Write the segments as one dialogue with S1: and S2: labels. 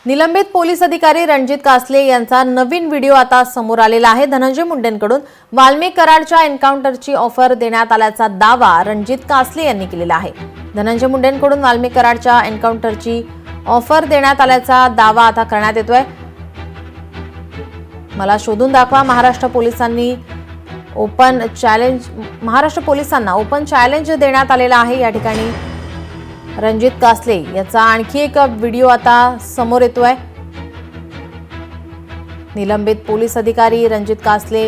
S1: निलंबित पोलीस अधिकारी रणजित कासले यांचा नवीन व्हिडिओ आता समोर आलेला आहे। धनंजय मुंडेंकडून वाल्मिक कराडच्या एन्काउंटरची ऑफर देण्यात आल्याचा दावा रणजित कासले यांनी केलेला आहे। धनंजय मुंडेंकडून वाल्मिक कराडच्या एन्काउंटरची ऑफर देण्यात आल्याचा दावा आता करण्यात येतोय। मला शोधून दाखवा, महाराष्ट्र पोलिसांना ओपन चॅलेंज देण्यात आलेला आहे। या ठिकाणी रणजित कासले याचा आणखी एक व्हिडिओ आता समोर येतोय। निलंबित पोलीस अधिकारी रणजित कासले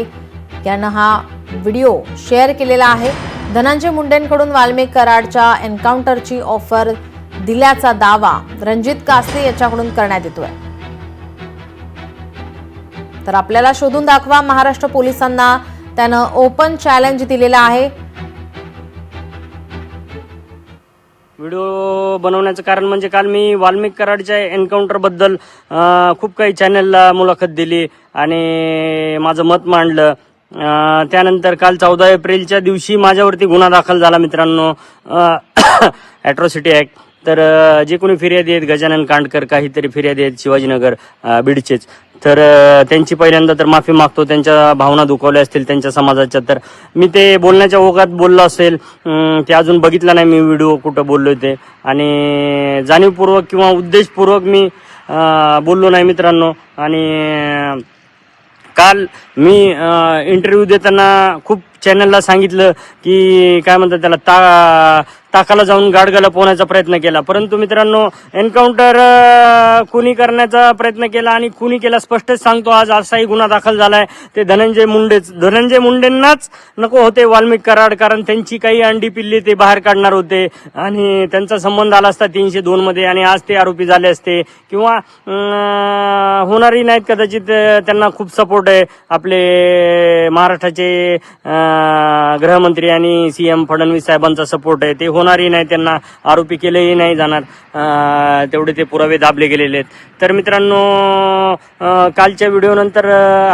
S1: यांना हा व्हिडिओ शेअर केलेला आहे। धनंजय मुंडेंकडून वाल्मिक कराडच्या एन्काउंटरची ऑफर दिल्याचा दावा रणजित कासले याच्याकडून करण्यात येतोय। तर आपल्याला शोधून दाखवा, महाराष्ट्र पोलिसांना त्यानं ओपन चॅलेंज दिलेला आहे।
S2: व्हिडिओ बनवण्याचं कारण म्हणजे काल मी वाल्मिक कराडच्या एन्काउंटर बद्दल खूप काही चॅनलला मुलाखत दिली आणि माझं मत मांडलं। त्यानंतर काल 14 एप्रिलच्या दिवशी माझ्यावरती गुन्हा दाखल झाला मित्रांनो, ॲट्रॉसिटी ॲक्ट। तर जे कोणी फिर्यादी आहेत, गजानन कांडकर काहीतरी फिर्यादी आहेत शिवाजीनगर बीडचेच, तर त्यांची पहिल्यांदा तर माफी मागतो, त्यांच्या भावना दुखावल्या असतील त्यांच्या समाजाच्या। तर मी ते बोलण्याच्या ओघात बोललो असेल, ते अजून बघितलं नाही मी व्हिडिओ कुठं बोललोय ते, आणि जाणीवपूर्वक किंवा उद्देशपूर्वक मी बोललो नाही मित्रांनो। आणि काल मी इंटरव्ह्यू देताना खूप चॅनलला सांगितलं की काय म्हणतात त्याला, ताकाला जाऊन गाडगाला पोहण्याचा प्रयत्न केला, परंतु मित्रांनो एन्काउंटर कुणी करण्याचा प्रयत्न केला आणि कुणी केला स्पष्टच सांगतो। आज असाही गुन्हा दाखल झालाय, ते धनंजय मुंडेंनाच नको होते वाल्मिक कराड, कारण त्यांची काही अंडी पिल्ली ते बाहेर काढणार होते आणि त्यांचा संबंध आला असता 302 मध्ये, आणि आज ते आरोपी झाले असते किंवा होणारही नाहीत कदाचित। त्यांना खूप सपोर्ट आहे, आपले महाराष्ट्राचे गृहमंत्री आणि सीएम फडणवीस साहेबांचा सपोर्ट आहे, ते होणारही नाही, त्यांना आरोपी केलेही नाही जाणार, तेवढे ते पुरावे दाबले गेलेले आहेत। तर मित्रांनो, कालच्या व्हिडिओ नंतर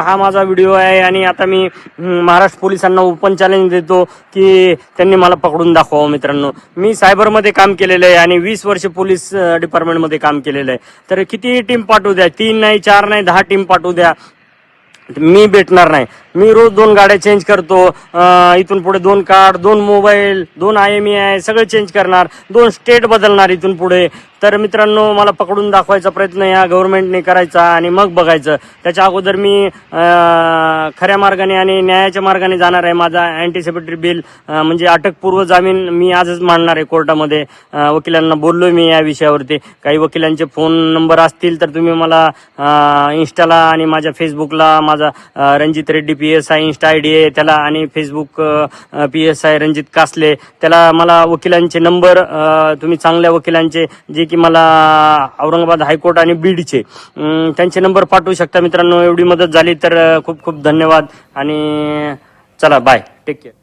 S2: हा माझा व्हिडिओ आहे आणि आता मी महाराष्ट्र पोलिसांना ओपन चॅलेंज देतो की त्यांनी मला पकडून दाखवावं। मित्रांनो, मी सायबरमध्ये काम केलेलं आहे आणि 20 वर्ष पोलीस डिपार्टमेंटमध्ये काम केलेलं आहे। तर किती टीम पाठवू द्या, 3 नाही 4 नाही 10 टीम पाठवू द्या, मी भेटणार नाही। मी रोज 2 गाड्या चेंज करतो, इथून पुढे 2 कार्ड, 2 मोबाईल, 2 IMEI सगळं चेंज करणार, 2 स्टेट बदलणार इथून पुढे। तर मित्रांनो, मला पकडून दाखवायचा प्रयत्न या गव्हर्नमेंटने करायचा आणि मग बघायचं। त्याच्या अगोदर मी खऱ्या मार्गाने आणि न्यायाच्या मार्गाने जाणार आहे। माझा अँटिसिपेटरी बिल म्हणजे अटकपूर्व जामीन मी आजच मांडणार आहे कोर्टामध्ये। वकिलांना बोललोय मी या विषयावरती। काही वकिलांचे फोन नंबर असतील तर तुम्ही मला इंस्टाला आणि माझ्या फेसबुकला माझा Ranjit Reddy PSI Insta ID आहे त्याला, आणि फेसबुक PSI रणजित कासले त्याला, मला वकिलांचे नंबर तुम्ही चांगल्या वकिलांचे जे की मला औरंगाबाद हायकोर्ट आणि बीडचे त्यांचे नंबर पाठवू शकता मित्रांनो। एवढी मदत झाली तर खूप खूप धन्यवाद आणि चला bye, take care.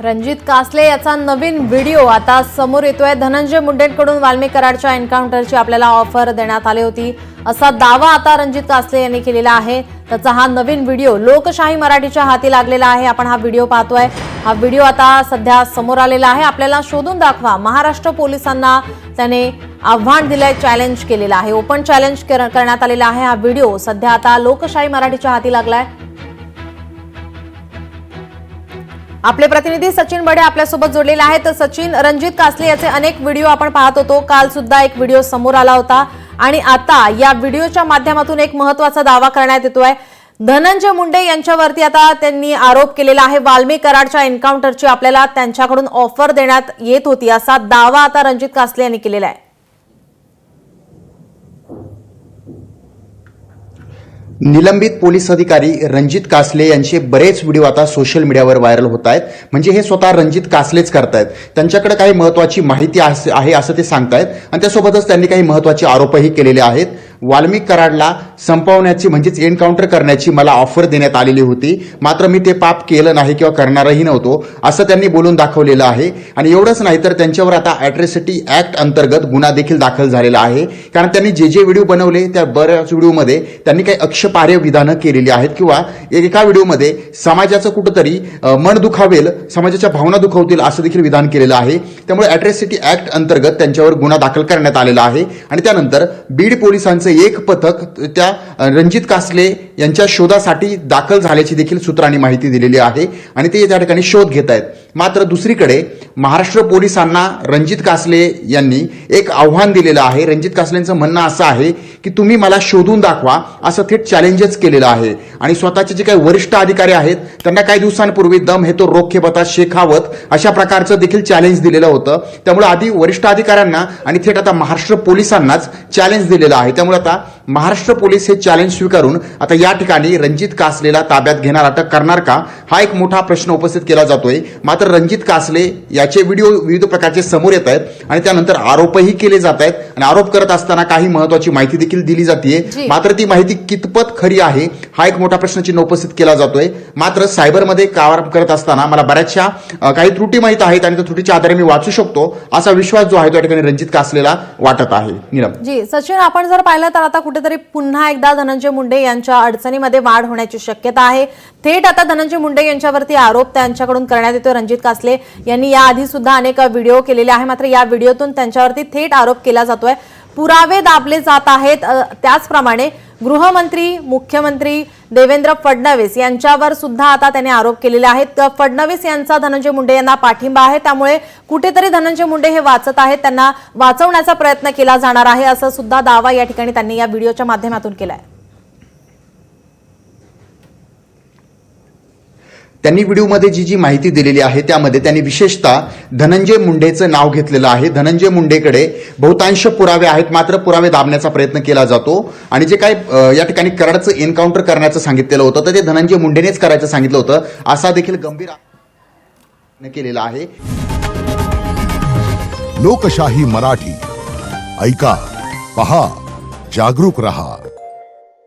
S1: Ranjit Kasle याचा नवीन व्हिडिओ आता समोर येतोय। धनंजय मुंडेंकडून वाल्मिक कराडच्या एन्काउंटरची आपल्याला ऑफर देण्यात आली होती असा दावा आता रणजित कासले यांनी केलेला आहे। त्याचा हा नवीन व्हिडिओ लोकशाही मराठीच्या हाती लागलेला आहे। आपण हा व्हिडिओ पाहतोय, हा व्हिडिओ आता सध्या समोर आलेला आहे। आपल्याला शोधून दाखवा, महाराष्ट्र पोलिसांना त्याने आव्हान दिलंय, चॅलेंज केलेलं आहे, ओपन चॅलेंज करण्यात आलेला आहे। हा व्हिडिओ सध्या आता लोकशाही मराठीच्या हाती लागलाय। आपले प्रतिनिधी सचिन बडे आपल्यासोबत जोडलेले आहेत। तर सचिन, रणजित कासले याचे अनेक व्हिडिओ आपण पाहत होतो, काल सुद्धा एक व्हिडिओ समोर आला होता आणि आता या व्हिडिओच्या माध्यमातून एक महत्त्वाचा दावा करण्यात येतोय। धनंजय मुंडे यांच्यावरती आता त्यांनी आरोप केलेला आहे, वाल्मिक कराडच्या एन्काउंटरची आपल्याला त्यांच्याकडून ऑफर देण्यात येत होती असा दावा आता रणजित कासले यांनी केलेला आहे।
S3: निलंबित पोलीस अधिकारी रणजित कासले यांचे बरेच व्हिडिओ आता सोशल मीडियावर व्हायरल होत आहेत। म्हणजे हे स्वतः रणजित कासलेच करतायत, त्यांच्याकडे काही महत्त्वाची माहिती आहे असं ते सांगतायत आणि त्यासोबतच त्यांनी काही महत्त्वाचे आरोपही केलेले आहेत। वाल्मिक कराडला संपवण्याची म्हणजेच एन्काउंटर करण्याची मला ऑफर देण्यात आलेली होती, मात्र मी ते पाप केलं नाही किंवा करणारही नव्हतो असं त्यांनी बोलून दाखवलेलं आहे. आणि एवढंच नाही तर त्यांच्यावर आता ॲट्रॉसिटी ॲक्ट अंतर्गत गुन्हा देखील दाखल झालेला आहे. कारण त्यांनी जे व्हिडिओ बनवले त्या बऱ्याच व्हिडिओमध्ये त्यांनी काही आक्षेपार्ह विधानं केलेली आहेत किंवा एका व्हिडिओमध्ये समाजाचं कुठंतरी मन दुखावेल, समाजाच्या भावना दुखावतील असं देखील विधान केलेलं आहे. त्यामुळे ॲट्रॉसिटी ॲक्ट अंतर्गत त्यांच्यावर गुन्हा दाखल करण्यात आलेला आहे. आणि त्यानंतर बीड पोलिसांचं एक पथक त्या रणजित कासले यांच्या शोधासाठी दाखल झाल्याची देखील सूत्रांनी माहिती दिलेली आहे आणि ते त्या ठिकाणी शोध घेत आहेत. मात्र दुसरीकडे महाराष्ट्र पोलिसांना रणजित कासले यांनी एक आव्हान दिलेलं आहे. रणजित कासलेंचं म्हणणं असं आहे की तुम्ही मला शोधून दाखवा असं थेट चॅलेंजच केलेलं आहे. आणि स्वतःचे जे काही वरिष्ठ अधिकारी आहेत त्यांना काही दिवसांपूर्वी दम हे तो रोखे बता शेखावत अशा प्रकारचं देखील चॅलेंज दिलेलं होतं. त्यामुळे आधी वरिष्ठ अधिकाऱ्यांना आणि थेट आता महाराष्ट्र पोलिसांनाच चॅलेंज दिलेलं आहे. त्यामुळे आता महाराष्ट्र पोलीस हे चॅलेंज स्वीकारून आता या ठिकाणी रणजित कासलेला ताब्यात घेणार, अटक करणार का, हा एक मोठा प्रश्न उपस्थित केला जातोय. मात्र रणजित कासले याचे व्हिडिओ विविध प्रकारचे समोर येत आहेत आणि त्यानंतर आरोपही केले जात आहेत आणि आरोप करत असताना काही महत्वाची माहिती देखील दिली जाते. मात्र ती माहिती कितपत खरी आहे हा एक मोठा प्रश्नचिन्ह उपस्थित केला जातोय. मात्र सायबरमध्ये काम करत असताना मला बऱ्याचशा काही त्रुटी माहीत आहेत आणि त्या त्रुटीच्या आधारे मी वाचू शकतो असा विश्वास जो आहे तो या ठिकाणी रणजित कासलेला वाटत आहे. नीलम
S1: जी, सचिन, आपण जर पाहिलं तर आता कुठेतरी पुन्हा एकदा धनंजय मुंडे यांच्या अडचणीमध्ये वाढ होण्याची शक्यता आहे. थेट आता धनंजय मुंडे यांच्यावरती आरोप त्यांच्याकडून करण्यात येतोय. रणजित कासले यांनी याआधी सुद्धा अनेक व्हिडिओ केलेले आहे, मात्र या व्हिडिओतून त्यांच्यावरती थेट आरोप केला जातोय, पुरावे दाबले जात आहेत. त्याचप्रमाणे गृहमंत्री, मुख्यमंत्री देवेंद्र फडणवीस यांच्यावर सुद्धा आता त्यांनी आरोप केलेले आहेत. फडणवीस यांचा धनंजय मुंडे यांना पाठिंबा आहे, त्यामुळे कुठेतरी धनंजय मुंडे हे वाचत आहेत, त्यांना वाचवण्याचा प्रयत्न केला जाणार आहे असं सुद्धा दावा या ठिकाणी त्यांनी या व्हिडिओच्या माध्यमातून केलाय.
S3: त्यांनी व्हिडिओमध्ये जी माहिती दिलेली आहे त्यामध्ये त्यांनी विशेषतः धनंजय मुंडेचं नाव घेतलेलं आहे. धनंजय मुंडेकडे बहुतांश पुरावे आहेत, मात्र पुरावे दाबण्याचा प्रयत्न केला जातो. आणि जे काय या ठिकाणी कराडचं एन्काउंटर करण्याचं सांगितलेलं होतं तर ते धनंजय मुंडेनेच करायचं सांगितलं होतं असा देखील गंभीर केलेला आहे.
S4: लोकशाही मराठी ऐका, पहा, जागरूक रहा.